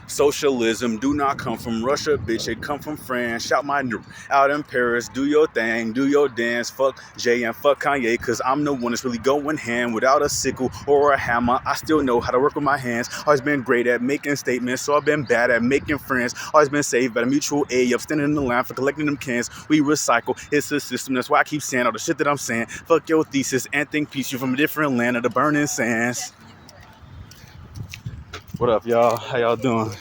Socialism do not come from Russia, bitch, it come from France. Shout my out in Paris, do your thing, do your dance. Fuck Jay and fuck Kanye, cause I'm the one that's really going ham. Without a sickle or a hammer, I still know how to work with my hands. Always been great at making statements, so I've been bad at making friends. Always been saved by the mutual aid of standing in the line for collecting them cans. We recycle, it's a system, that's why I keep saying all the shit that I'm saying. Fuck your thesis and think peace, you from a different land of the burning sands. What up, y'all? How y'all doing?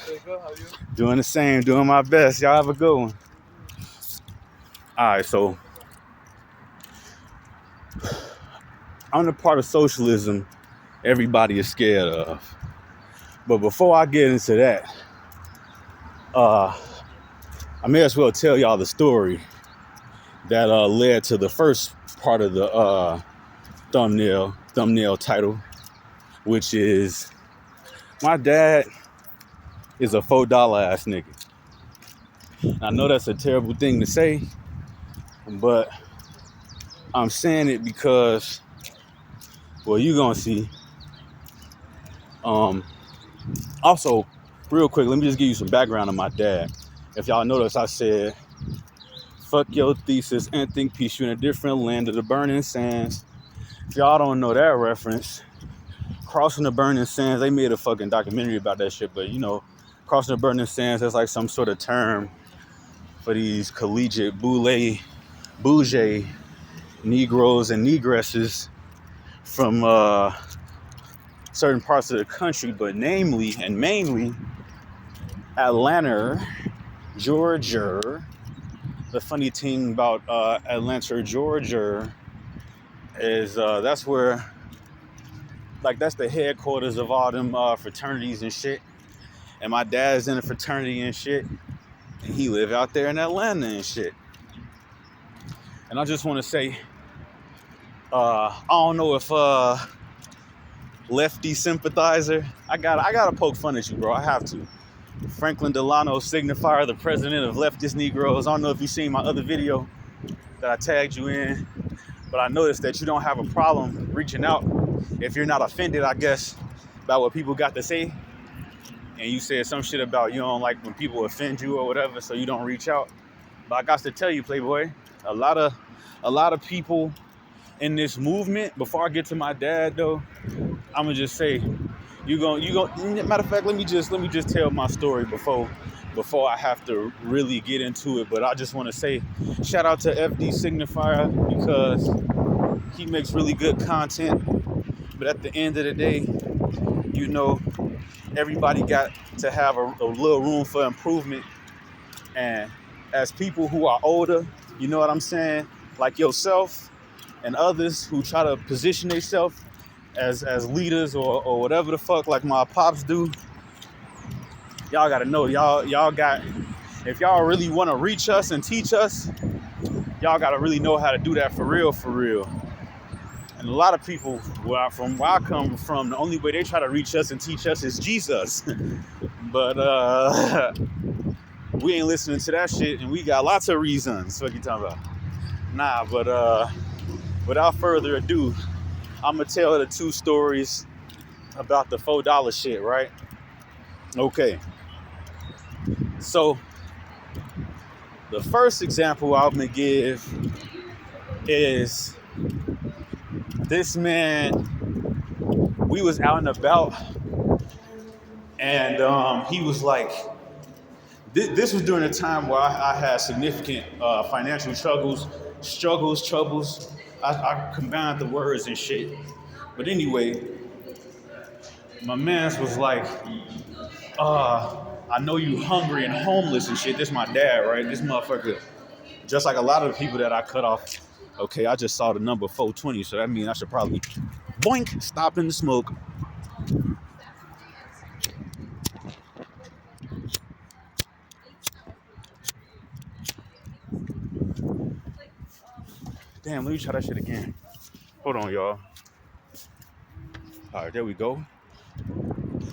Doing the same, doing my best. Y'all have a good one. All right, so I'm the part of socialism everybody is scared of. But before I get into that, I may as well tell y'all the story that led to the first part of the thumbnail title, which is my dad is a $4 ass nigga. I know that's a terrible thing to say, but I'm saying it because, well, you're gonna see. Also, real quick, let me just give you some background on my dad. If y'all notice, I said, fuck your thesis and think peace, you in a different land of the burning sands. If y'all don't know that reference, Crossing the Burning Sands, they made a fucking documentary about that shit, but you know, Crossing the Burning Sands, that's like some sort of term for these collegiate bougie Negroes and Negresses from certain parts of the country, but namely and mainly Atlanta, Georgia. The funny thing about Atlanta, Georgia is that's where, like, that's the headquarters of all them fraternities and shit. And my dad's in a fraternity and shit. And he live out there in Atlanta and shit. And I just want to say, I don't know if lefty sympathizer, I gotta poke fun at you, bro. I have to. Franklin Delano Signifier, the president of leftist Negroes. I don't know if you've seen my other video that I tagged you in, but I noticed that you don't have a problem reaching out if you're not offended, I guess, about what people got to say. And you said some shit about you don't like when people offend you or whatever, so you don't reach out. But I got to tell you, Playboy, a lot of people in this movement. Before I get to my dad, though, I'ma just say, you go. Matter of fact, let me just tell my story before I have to really get into it. But I just want to say, shout out to FD Signifier, because he makes really good content. But at the end of the day, you know, everybody got to have a little room for improvement. And as people who are older, you know what I'm saying, like yourself and others who try to position themselves as leaders or whatever the fuck, like my pops do, y'all gotta know, y'all got, if y'all really want to reach us and teach us, y'all gotta really know how to do that for real. And a lot of people, from where I come from, the only way they try to reach us and teach us is Jesus. But we ain't listening to that shit, and we got lots of reasons. What you talking about? Nah, but without further ado, I'm gonna tell the two stories about the $4 shit, right? Okay. So the first example I'm gonna give is this man. We was out and about, and he was like, this was during a time where I had significant financial troubles. I combined the words and shit. But anyway, my man was like, I know you hungry and homeless and shit. This my dad, right? This motherfucker, just like a lot of the people that I cut off. Okay, I just saw the number 420, so that means I should probably, boink, stop in the smoke. Damn, let me try that shit again. Hold on, y'all. All right, there we go.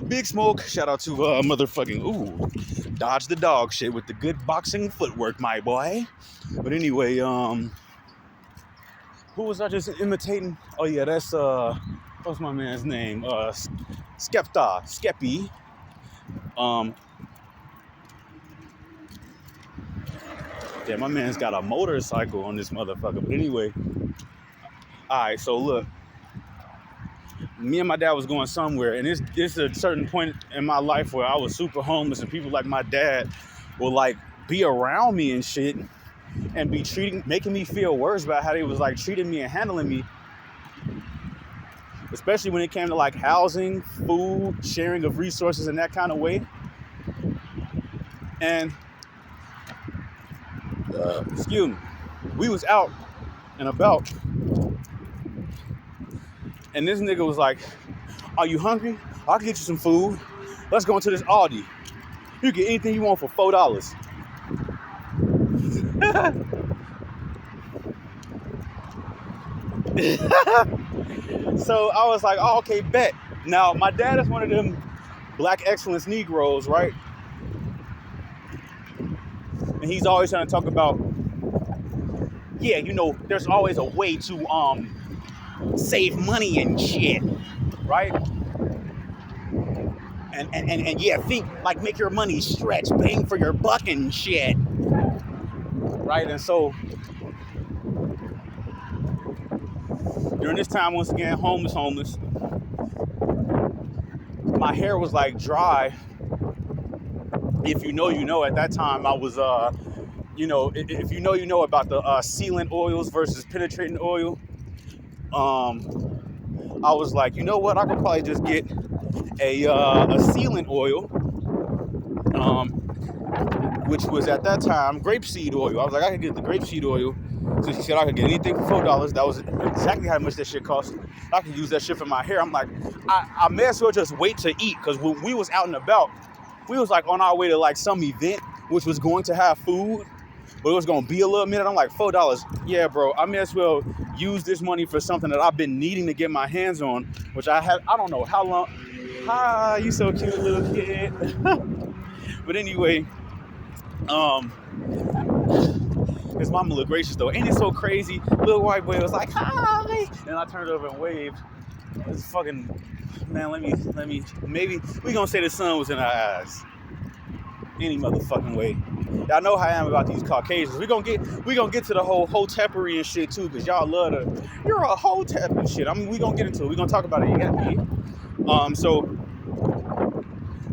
Big smoke. Shout out to motherfucking, dodge the dog shit with the good boxing footwork, my boy. But anyway, who was I just imitating? Oh yeah, that's what's my man's name? Skeppy. Yeah, my man's got a motorcycle on this motherfucker. But anyway, all right, so look, me and my dad was going somewhere, and it's a certain point in my life where I was super homeless, and people like my dad will like be around me and shit, and be making me feel worse about how they was like treating me and handling me, especially when it came to like housing, food, sharing of resources in that kind of way. And excuse me, we was out and about, and this nigga was like, "Are you hungry? I can get you some food. Let's go into this Aldi. You get anything you want for $4." So I was like, "Oh, okay, bet." Now my dad is one of them black excellence Negroes, right? And he's always trying to talk about, yeah, you know, there's always a way to save money and shit, right? And yeah, think like make your money stretch, bang for your buck and shit, right? And so during this time, once again, homeless, my hair was like dry. If you know, you know. At that time, I was, you know, if you know, you know about the sealant oils versus penetrating oil. I was like, you know what? I could probably just get a sealant oil, which was at that time grapeseed oil. I was like, I could get the grapeseed oil. So she said I could get anything for $4. That was exactly how much that shit cost. I could use that shit for my hair. I'm like, I may as well just wait to eat, because when we was out and about, we was like on our way to like some event which was going to have food, but it was gonna be a little minute. I'm like, $4. Yeah, bro, I may as well use this money for something that I've been needing to get my hands on, which I don't know how long. Hi, you so cute, little kid. But anyway, his mama look gracious though. Ain't it so crazy? Little white boy was like, hi, and I turned over and waved. It's fucking, man, let me, maybe we gonna say the sun was in our eyes. Any motherfucking way. Y'all know how I am about these Caucasians. We gonna get to the whole hotepery and shit too, because y'all love to, you're a hotep and shit. I mean, we gonna get into it. We gonna talk about it. You got me. So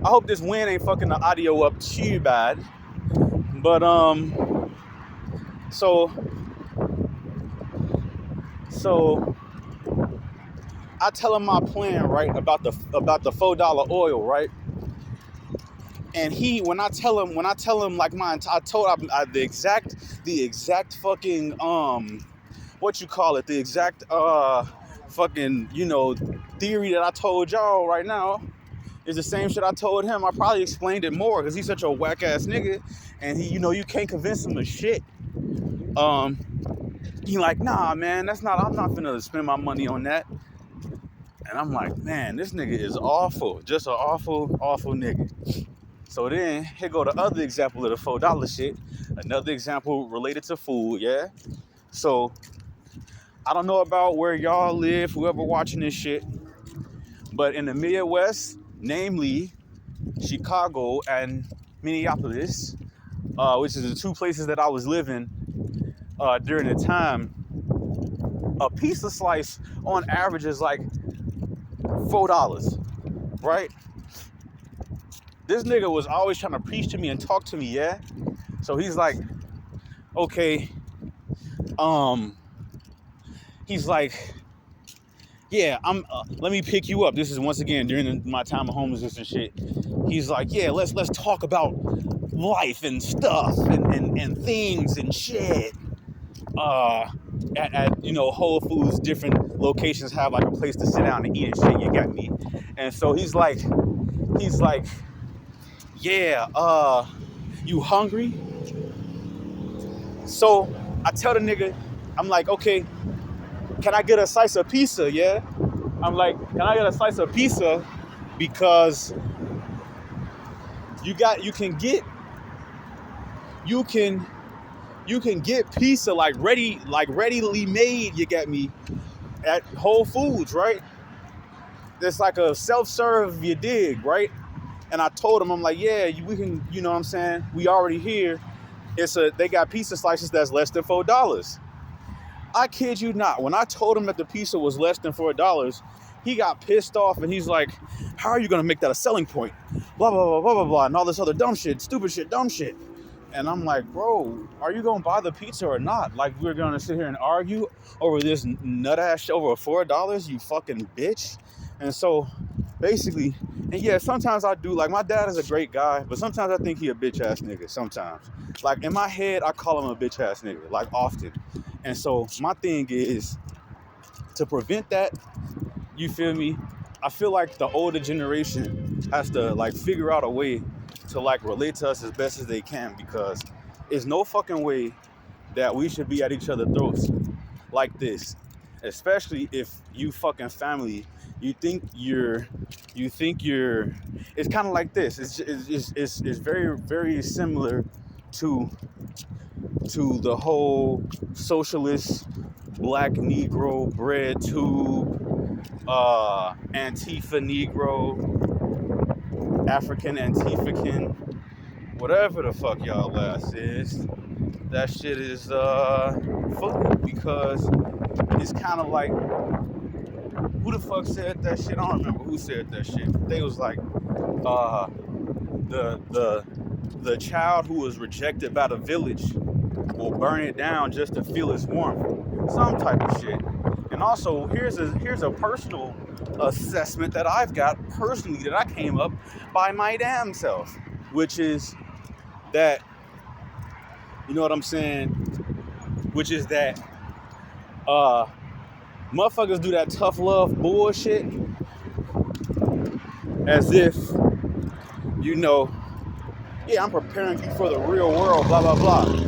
I hope this wind ain't fucking the audio up too bad. But so I tell him my plan, right, about the $4 oil, right? And when I tell him like mine, I told him the exact fucking what you call it, the exact fucking, you know, theory that I told y'all right now is the same shit I told him. I probably explained it more because he's such a whack ass nigga, and he, you know, you can't convince him of shit. He like, nah, man, I'm not finna spend my money on that. And I'm like, man, this nigga is awful, just an awful nigga. So then here go the other example of the $4 shit. Another example related to food, yeah. So I don't know about where y'all live, whoever watching this shit, but in the Midwest, namely Chicago and Minneapolis, which is the two places that I was living during the time, a pizza slice on average is like $4, right? This nigga was always trying to preach to me and talk to me, yeah? So he's like, okay, he's like, yeah, let me pick you up. This is once again during my time of homelessness and shit. He's like, yeah, let's talk about life and stuff and things and shit. At you know, Whole Foods, different locations have like a place to sit down and eat and shit. You got me. And so he's like, yeah, you hungry? So I tell the nigga, I'm like, okay, can I get a slice of pizza? Yeah. I'm like, can I get a slice of pizza? Because you can get pizza like readily made, you get me, at Whole Foods, right? it's like a self-serve, you dig, right? And I told him, I'm like, yeah, we can, you know what I'm saying? We already here. They got pizza slices that's less than $4. I kid you not. When I told him that the pizza was less than $4, he got pissed off and he's like, how are you going to make that a selling point? Blah, blah, blah, blah, blah, blah, and all this other dumb shit, stupid shit, dumb shit. And I'm like, bro, are you going to buy the pizza or not? Like, we're going to sit here and argue over this nut ass shit over $4, you fucking bitch. And so basically, and yeah, sometimes I do, like, my dad is a great guy, but sometimes I think he a bitch ass nigga, sometimes. Like, in my head, I call him a bitch ass nigga, like, often. And so my thing is to prevent that, you feel me? I feel like the older generation has to, like, figure out a way to, like, relate to us as best as they can, because there's no fucking way that we should be at each other's throats like this, especially if you fucking family, you think you're, it's kind of like this. It's very, very similar to the whole socialist black Negro bread tube, Antifa Negro, African Antifican, whatever the fuck y'all last is. That shit is funny, because it's kind of like, who the fuck said that shit? I don't remember who said that shit. They was like, the child who was rejected by the village will burn it down just to feel its warmth. Some type of shit. And also, here's a personal assessment that I've got personally, that I came up by my damn self, which is that, you know what I'm saying? Which is that motherfuckers do that tough love bullshit as if, you know, yeah, I'm preparing you for the real world, blah, blah, blah.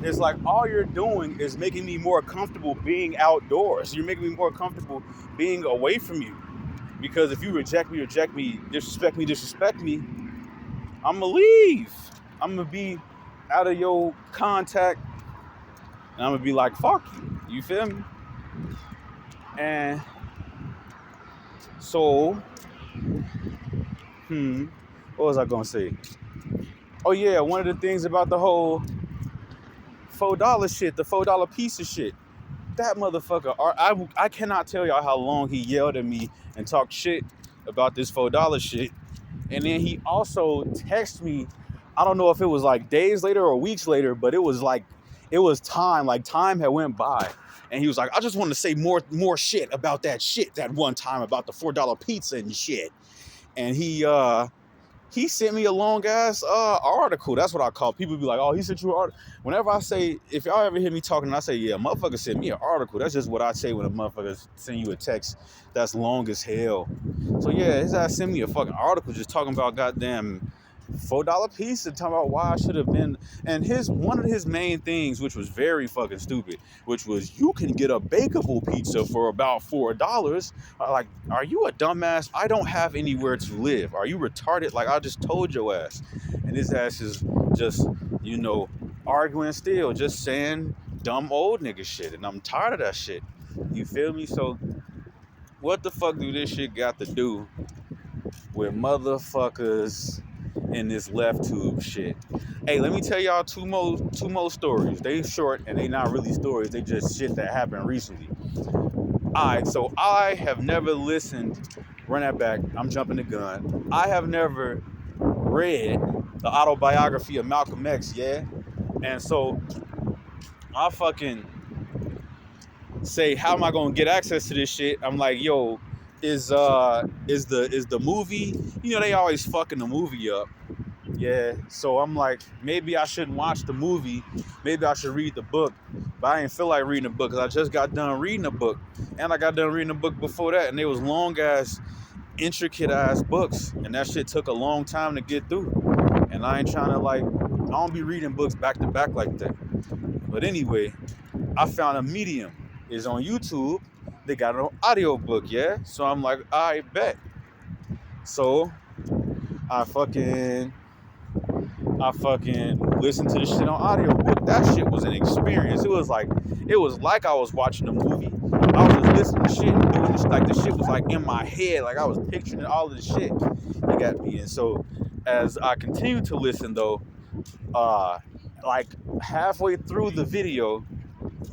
It's like, all you're doing is making me more comfortable being outdoors. You're making me more comfortable being away from you. Because if you reject me, disrespect me, I'm going to leave. I'm going to be out of your contact. And I'm going to be like, fuck you. You feel me? And so, what was I going to say? Oh, yeah, one of the things about the whole $4 shit, the $4 piece of shit, that motherfucker, I cannot tell y'all how long he yelled at me and talked shit about this $4 shit. And then he also texted me, I don't know if it was like days later or weeks later, but it was time, like time had went by. And he was like, I just want to say more shit about that shit that one time about the $4 pizza and shit. And he sent me a long ass article. That's what I call. People be like, oh, he sent you an article. Whenever I say, if y'all ever hear me talking and I say, yeah, motherfucker sent me an article, that's just what I say when a motherfucker send you a text that's long as hell. So yeah, his ass sent me a fucking article just talking about goddamn $4 pizza, talking about why I should have been. And one of his main things, which was very fucking stupid, which was, you can get a bakeable pizza for about $4. Like, are you a dumbass? I don't have anywhere to live. Are you retarded? Like, I just told your ass. And his ass is just, you know, arguing still, just saying dumb old nigga shit. And I'm tired of that shit. You feel me? So what the fuck do this shit got to do with motherfuckers in this left tube shit? Hey, let me tell y'all two more stories. They short and they not really stories. They just shit that happened recently. Alright, so I have never listened. Run that back. I'm jumping the gun. I have never read the autobiography of Malcolm X, yeah? And so I fucking say, how am I gonna get access to this shit? I'm like, yo, is the movie, you know, they always fucking the movie up. Yeah, so I'm like, maybe I shouldn't watch the movie. Maybe I should read the book. But I ain't feel like reading the book because I just got done reading the book. And I got done reading the book before that. And they was long ass, intricate ass books. And that shit took a long time to get through. And I ain't trying to, like, I don't be reading books back to back like that. But anyway, I found a medium. It's on YouTube. They got an audio book, yeah? So I'm like, I bet. So I fucking listened to this shit on audiobook. That shit was an experience. It was like I was watching a movie. I was just listening to shit, and doing this, like the shit was like in my head, like I was picturing all of the shit. You got me. And so as I continued to listen though, like halfway through the video,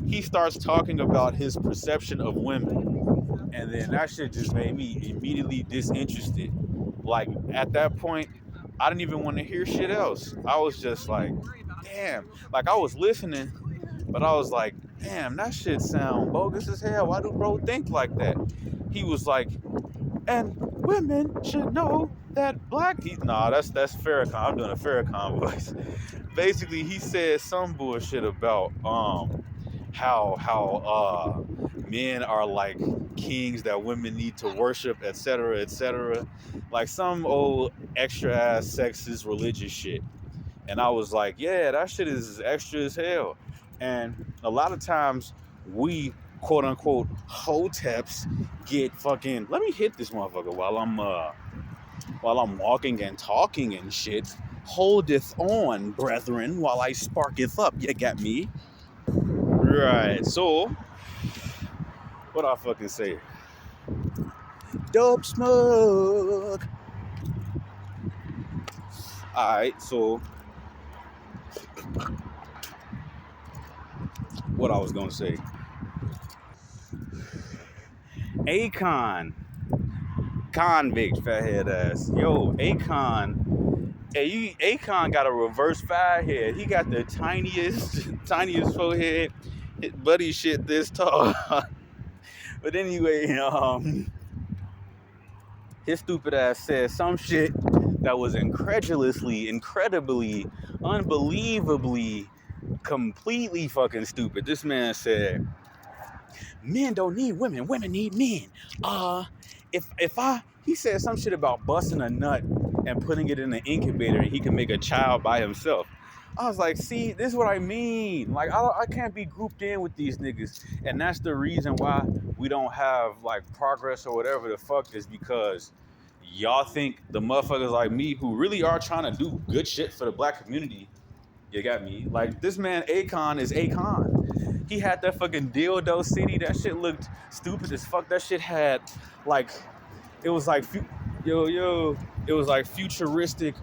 he starts talking about his perception of women. And then that shit just made me immediately disinterested. Like at that point, I didn't even want to hear shit else. I was just like, damn. Like I was listening, but I was like, damn, that shit sound bogus as hell. Why do bro think like that? He was like, and women should know that black people. Nah, that's Farrakhan. I'm doing a Farrakhan voice. Basically, he said some bullshit about how men are like kings that women need to worship, etc., etc. Like some old extra ass sexist religious shit. And I was like, yeah, that shit is extra as hell. And a lot of times we quote unquote hoteps get fucking, let me hit this motherfucker while I'm walking and talking and shit. Holdeth on, brethren, while I sparketh up. You got me? Right. So, what I fucking say? Dope smoke. Alright, so what I was gonna say. Akon. Convict, fathead ass. Yo, Akon. Hey, Akon got a reverse fathead. He got the tiniest forehead. His buddy shit this tall. But anyway, his stupid ass said some shit that was incredibly, unbelievably, completely fucking stupid. This man said, men don't need women, women need men. He said some shit about busting a nut and putting it in an incubator and he can make a child by himself. I was like, see, this is what I mean. Like, I can't be grouped in with these niggas. And that's the reason why we don't have, like, progress or whatever the fuck is, because y'all think the motherfuckers like me who really are trying to do good shit for the black community, you got me? Like, this man, Akon, is Akon. He had that fucking dildo city. That shit looked stupid as fuck. That shit had, like, it was like, it was like futuristic,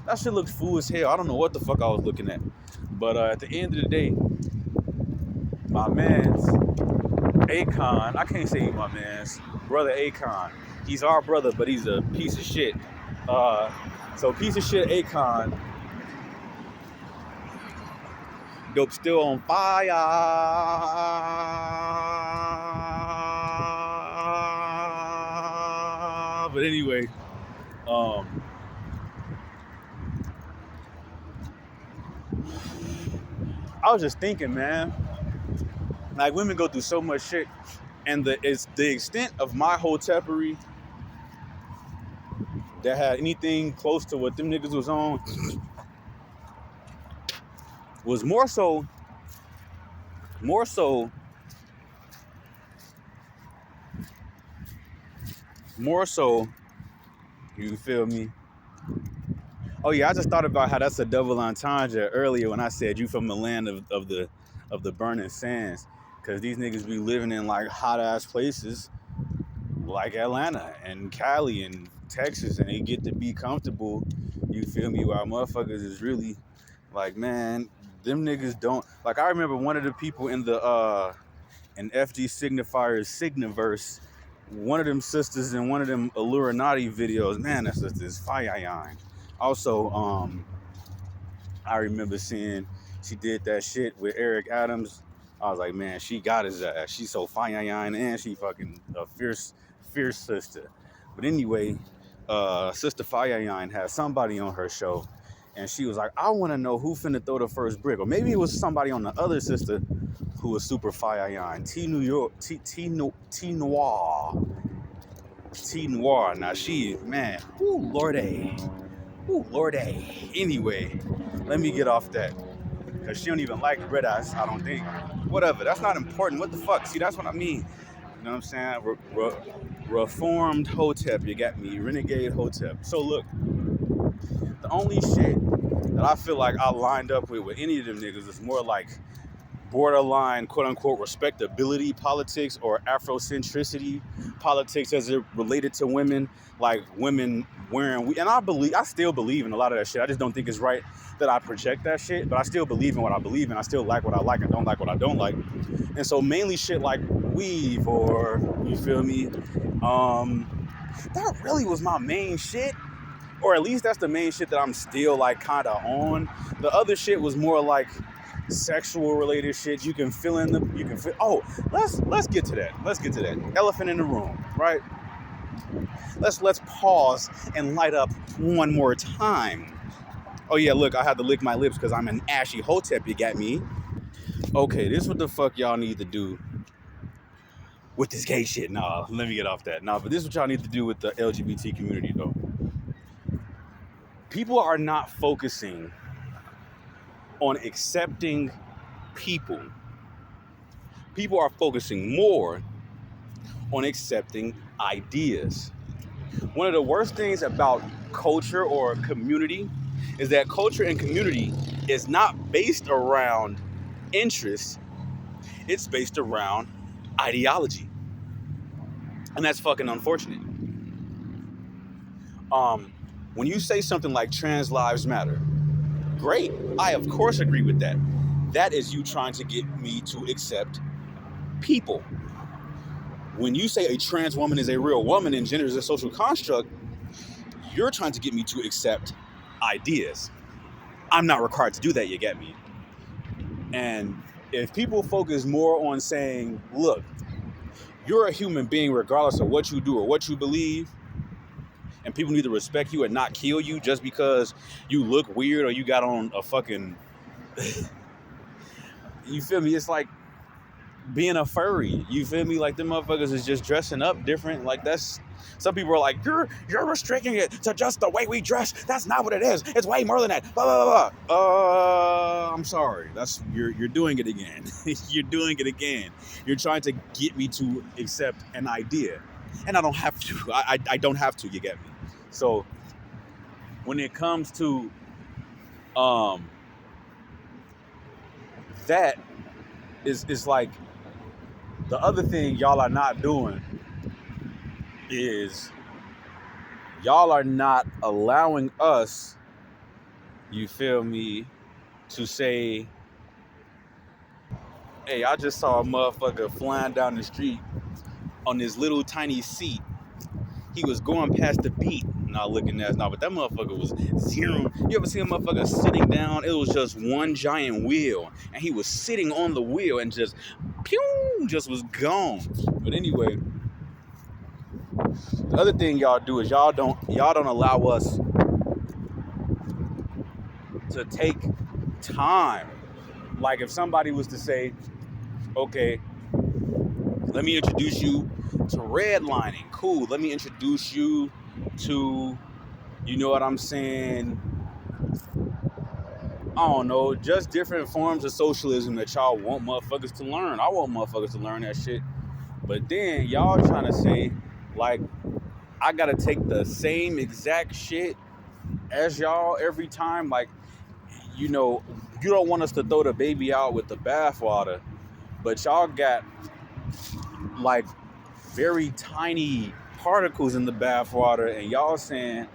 that shit looked fool as hell. I don't know what the fuck I was looking at. But at the end of the day, my man's Akon, I can't say my man's, brother Akon. He's our brother, but he's a piece of shit. So piece of shit Akon, dope still on fire. But anyway, I was just thinking, man, like women go through so much shit, and the extent of my hotepery that had anything close to what them niggas was on was more so, you feel me? Oh yeah, I just thought about how that's a double entendre earlier when I said you from the land of the burning sands, because these niggas be living in like hot ass places like Atlanta and Cali and Texas, and they get to be comfortable. You feel me? While motherfuckers is really like, man, them niggas don't like. I remember one of the people in the in FG Signifier's Signiverse, one of them sisters in one of them Illuminati videos. Man, that sister is fire. Also, I remember seeing she did that shit with Eric Adams. I was like, man, she got his ass. She's so fine, and she fucking a fierce sister. But anyway, Sister Fire had somebody on her show, and she was like, I want to know who finna throw the first brick. Or maybe it was somebody on the other sister who was super Fire. T Noir. Now she, man, Lordy. Anyway, let me get off that, because she don't even like red eyes, I don't think. Whatever, that's not important. What the fuck? See, that's what I mean. You know what I'm saying? Reformed Hotep, you got me. Renegade Hotep. So look, the only shit that I feel like I lined up with any of them niggas is more like borderline quote-unquote respectability politics or Afrocentricity politics as it related to women, like women wearing, and I still believe in a lot of that shit. I just don't think it's right that I project that shit, but I still believe in what I believe in. I still like what I like and don't like what I don't like. And so mainly shit like weave, or you feel me, that really was my main shit, or at least that's the main shit that I'm still like kind of on. The other shit was more like sexual related shit. You can fill in the, you can feel, oh, let's get to that. Let's get to that. Elephant in the room, right? Let's pause and light up one more time. Oh yeah, look, I had to lick my lips because I'm an ashy HOTEP, you got me. Okay, this is what the fuck y'all need to do with this gay shit. Nah, let me get off that. Nah, but this is what y'all need to do with the LGBT community though. People are not focusing on accepting people. People are focusing more on accepting ideas. One of the worst things about culture or community is that culture and community is not based around interests, it's based around ideology. And that's fucking unfortunate. When you say something like trans lives matter, great. I of course agree with that. That is you trying to get me to accept people. When you say a trans woman is a real woman and gender is a social construct, you're trying to get me to accept ideas. I'm not required to do that, you get me? And if people focus more on saying, look, you're a human being regardless of what you do or what you believe, and people need to respect you and not kill you just because you look weird or you got on a fucking... You feel me? It's like being a furry. You feel me? Like them motherfuckers is just dressing up different. Like that's... Some people are like, you're restricting it to just the way we dress. That's not what it is. It's way more than that. Blah, blah, blah. I'm sorry. That's you're doing it again. You're doing it again. You're trying to get me to accept an idea. And I don't have to. I don't have to, you get me? So when it comes to that is like the other thing y'all are not doing is y'all are not allowing us, you feel me, to say, hey, I just saw a motherfucker flying down the street on this little tiny seat. He was going past the beat. Not looking at now, but that motherfucker was zero. You ever see a motherfucker sitting down? It was just one giant wheel, and he was sitting on the wheel and just, pew, just was gone. But anyway, the other thing y'all do is y'all don't allow us to take time. Like if somebody was to say, okay, let me introduce you to redlining. Cool. Let me introduce you to, you know what I'm saying? I don't know, just different forms of socialism that y'all want motherfuckers to learn. I want motherfuckers to learn that shit. But then y'all trying to say, like, I gotta take the same exact shit as y'all every time. Like, you know, you don't want us to throw the baby out with the bathwater, but y'all got like very tiny particles in the bathwater, and y'all saying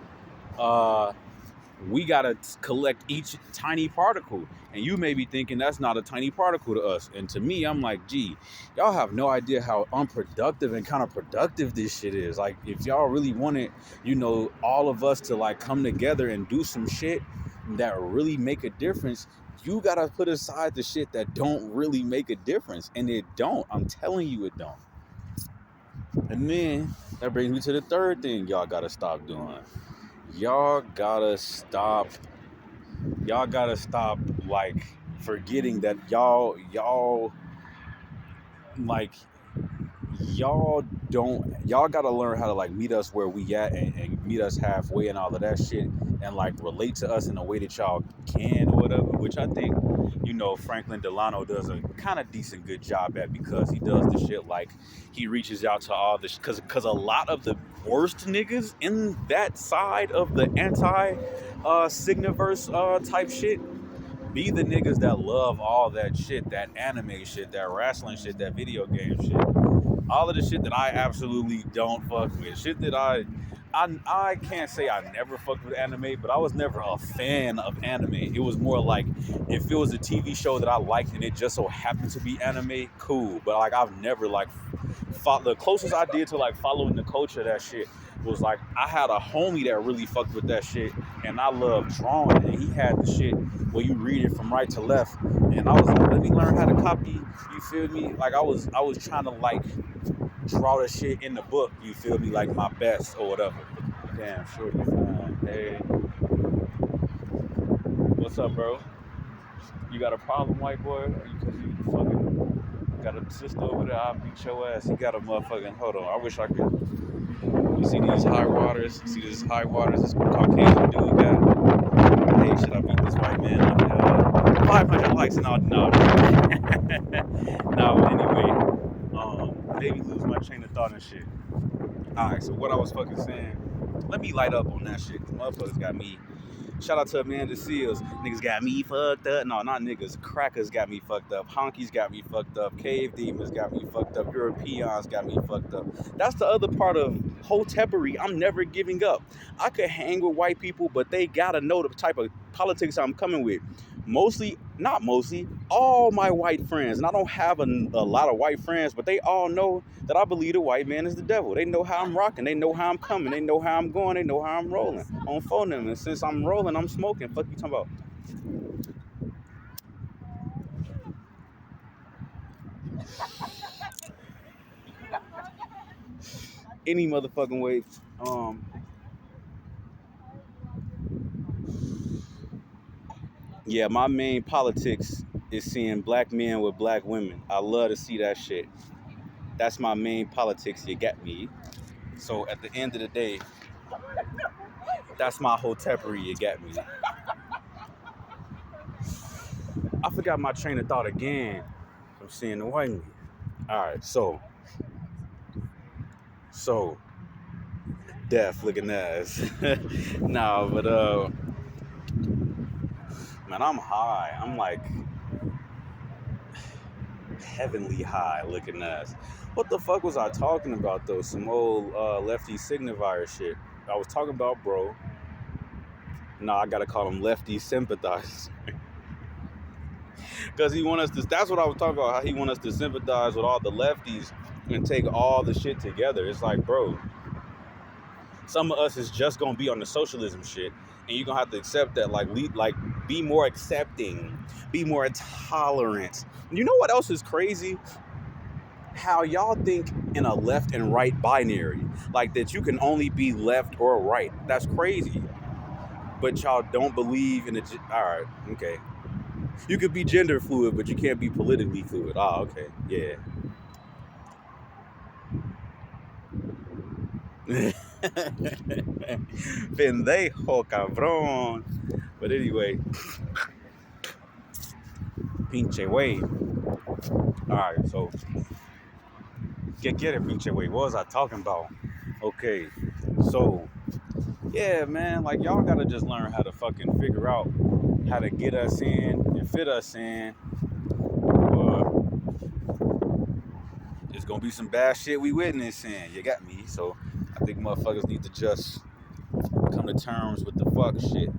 we gotta collect each tiny particle, and you may be thinking that's not a tiny particle to us. And to me, I'm like, gee, y'all have no idea how unproductive and counterproductive this shit is. Like, if y'all really wanted, you know, all of us to like come together and do some shit that really make a difference, you gotta put aside the shit that don't really make a difference. And it don't. I'm telling you, it don't. And then that brings me to the third thing y'all gotta stop doing. Y'all gotta stop like forgetting that y'all gotta learn how to like meet us where we at and meet us halfway and all of that shit, and like relate to us in a way that y'all can or whatever, which I think, you know, Franklin Delano does a kind of decent good job at, because he does the shit like he reaches out to all the because a lot of the worst niggas in that side of the anti Signiverse type shit, Be the niggas that love all that shit, that anime shit, that wrestling shit, that video game shit. All of the shit that I absolutely don't fuck with. Shit that I can't say I never fucked with anime, but I was never a fan of anime. It was more like if it was a TV show that I liked and it just so happened to be anime, cool. But like I've never like the closest I did to like following the culture of that shit was like I had a homie that really fucked with that shit, and I loved drawing, and he had the shit where you read it from right to left, and I was like, let me learn how to copy. You feel me? Like I was trying to like draw the shit in the book. You feel me? Like my best or whatever. Damn, shorty fine. Hey, what's up, bro? You got a problem, white boy? Because you fucking got a sister over there? I'll beat your ass. You got a motherfucking. Hold on. I wish I could. You see these high waters? You see this high waters? This Caucasian dude got. Hey, should I beat this white man up? 500 likes and all. No. No, anyway. Maybe lose my train of thought and shit. Alright, so what I was fucking saying. Let me light up on that shit. Cause motherfuckers got me. Shout out to Amanda Seals. Niggas got me fucked up. No, not niggas. Crackers got me fucked up. Honkies got me fucked up. Cave demons got me fucked up. Europeans got me fucked up. That's the other part of hotepery. I'm never giving up. I could hang with white people, but they gotta know the type of politics I'm coming with. Not mostly, all my white friends, and I don't have a lot of white friends, but they all know that I believe the white man is the devil. They know how I'm rocking. They know how I'm coming. They know how I'm going. They know how I'm rolling on phone them. And since I'm rolling, I'm smoking. Fuck you talking about? Any motherfucking way. Yeah, my main politics is seeing black men with black women. I love to see that shit. That's my main politics, you get me? So at the end of the day, that's my hotepery, you get me? I forgot my train of thought again from seeing the white man. Alright, so deaf looking ass. Nah, but man, I'm high. I'm like heavenly high looking ass. What the fuck was I talking about though? Some old lefty signifier shit. I was talking about bro. Nah, I gotta call him lefty sympathizer. Cause he want us to. That's what I was talking about. How he want us to sympathize with all the lefties and take all the shit together. It's like, bro, some of us is just gonna be on the socialism shit, and you're gonna have to accept that. Like, be more accepting, be more tolerant. You know what else is crazy? How y'all think in a left and right binary, like that you can only be left or right. That's crazy. But y'all don't believe in the. All right, okay. You could be gender fluid, but you can't be politically fluid. Ah, okay, yeah. Pendejo, cabrón. But anyway, pinche way. Alright, so get it, pinche way. What was I talking about? Okay, so yeah, man, like y'all gotta just learn how to fucking figure out how to get us in and fit us in. There's gonna be some bad shit we witnessing. You got me. So I think motherfuckers need to just come to terms with the fuck shit.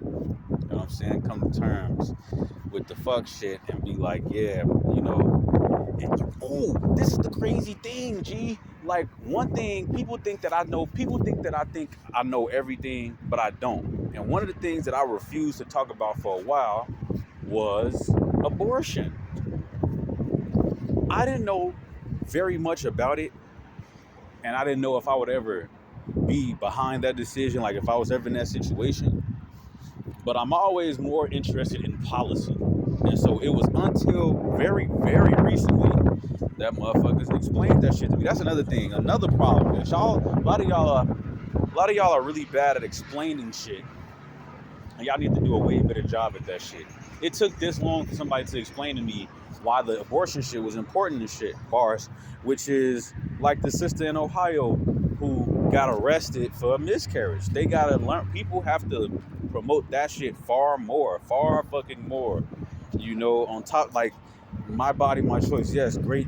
You know what I'm saying? Come to terms with the fuck shit and be like, yeah, you know. Oh, this is the crazy thing, G. Like, one thing, people think that I think I know everything, but I don't. And one of the things that I refused to talk about for a while was abortion. I didn't know very much about it, and I didn't know if I would ever be behind that decision, like if I was ever in that situation. But I'm always more interested in policy. And so it was until very, very recently that motherfuckers explained that shit to me. That's another thing, another problem. That a lot of y'all are really bad at explaining shit. And y'all need to do a way better job at that shit. It took this long for somebody to explain to me why the abortion shit was important and shit, bars, which is like the sister in Ohio who got arrested for a miscarriage. They gotta learn. People have to promote that shit far fucking more. You know, on top, like, my body, my choice. Yes, great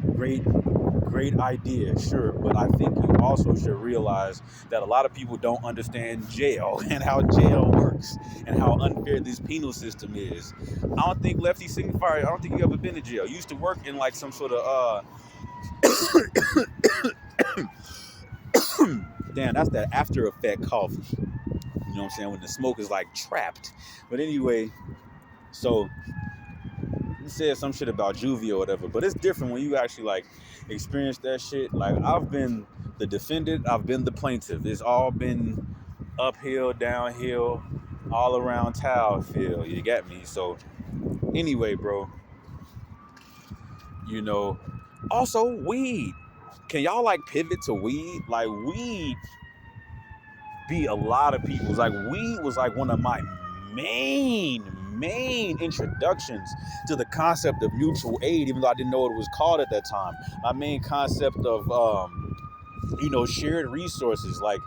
idea, sure. But I think you also should realize that a lot of people don't understand jail and how jail works and how unfair this penal system is. I don't think Lefty Signifier, I don't think you ever been to jail. You used to work in like some sort of damn, that's that after effect cough. You know what I'm saying? When the smoke is like trapped. But anyway, so you said some shit about juvie or whatever, but it's different when you actually like experience that shit. Like, I've been the defendant, I've been the plaintiff. It's all been uphill, downhill, all around town feel. You get me? So anyway, bro, you know, also weed. Can y'all like pivot to weed? Like, weed be a lot of people's, like, weed was like one of my main introductions to the concept of mutual aid, even though I didn't know what it was called at that time. My main concept of shared resources. Like,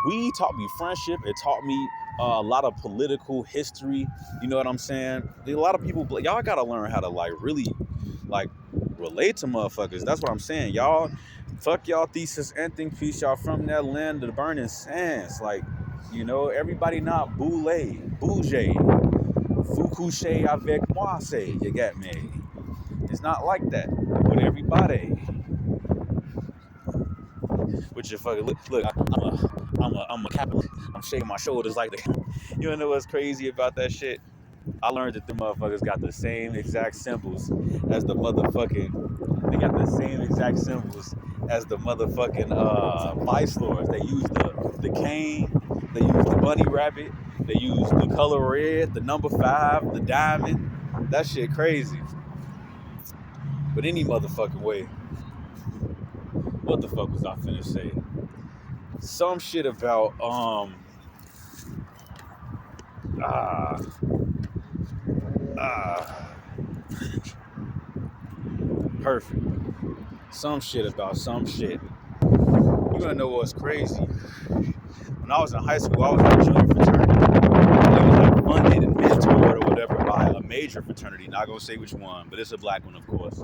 weed taught me friendship. It taught me a lot of political history. You know what I'm saying? A lot of people, y'all gotta learn how to like really like relate to motherfuckers. That's what I'm saying. Y'all, fuck y'all thesis and think peace. Y'all from that land of the burning sands. Like, you know, everybody not bouger, vous couchez avec moi, say, you get me? It's not like that with everybody. With your fucking look, I'm a capitalist. I'm shaking my shoulders like the. You wanna know what's crazy about that shit? I learned that the motherfuckers got the same exact symbols as the motherfucking. They got the same exact symbols as the motherfucking vice lords. They use the cane. They use the bunny rabbit. They use the color red, the number 5, the diamond. That shit crazy. But any motherfucking way. What the fuck was I finna say? Some shit about perfect. Some shit about some shit. You wanna know what's crazy? When I was in high school, I was in a junior fraternity. It was like funded and mentored or whatever by a major fraternity. Not gonna say which one, but it's a black one, of course.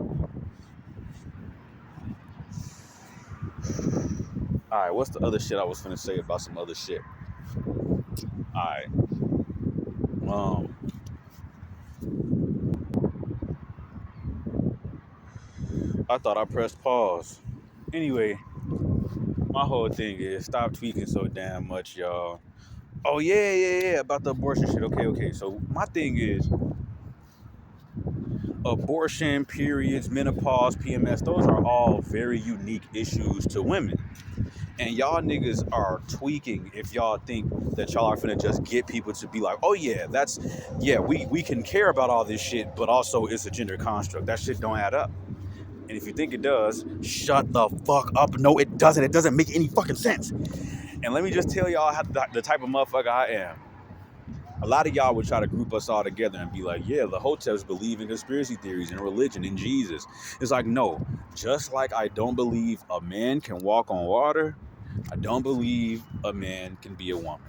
Alright, what's the other shit I was finna say about some other shit? Alright. I thought I pressed pause. Anyway, my whole thing is stop tweaking so damn much, y'all. Oh yeah, about the abortion shit. Okay. So my thing is abortion, periods, menopause, PMS, those are all very unique issues to women. And y'all niggas are tweaking if y'all think that y'all are finna just get people to be like, oh yeah, we can care about all this shit, but also it's a gender construct. That shit don't add up. And if you think it does, shut the fuck up. No, it doesn't. It doesn't make any fucking sense. And let me just tell y'all the type of motherfucker I am. A lot of y'all would try to group us all together and be like, yeah, the HOTEPs believe in conspiracy theories and religion and Jesus. It's like, no. Just like I don't believe a man can walk on water, I don't believe a man can be a woman.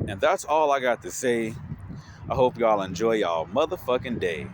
And that's all I got to say. I hope y'all enjoy y'all motherfucking day.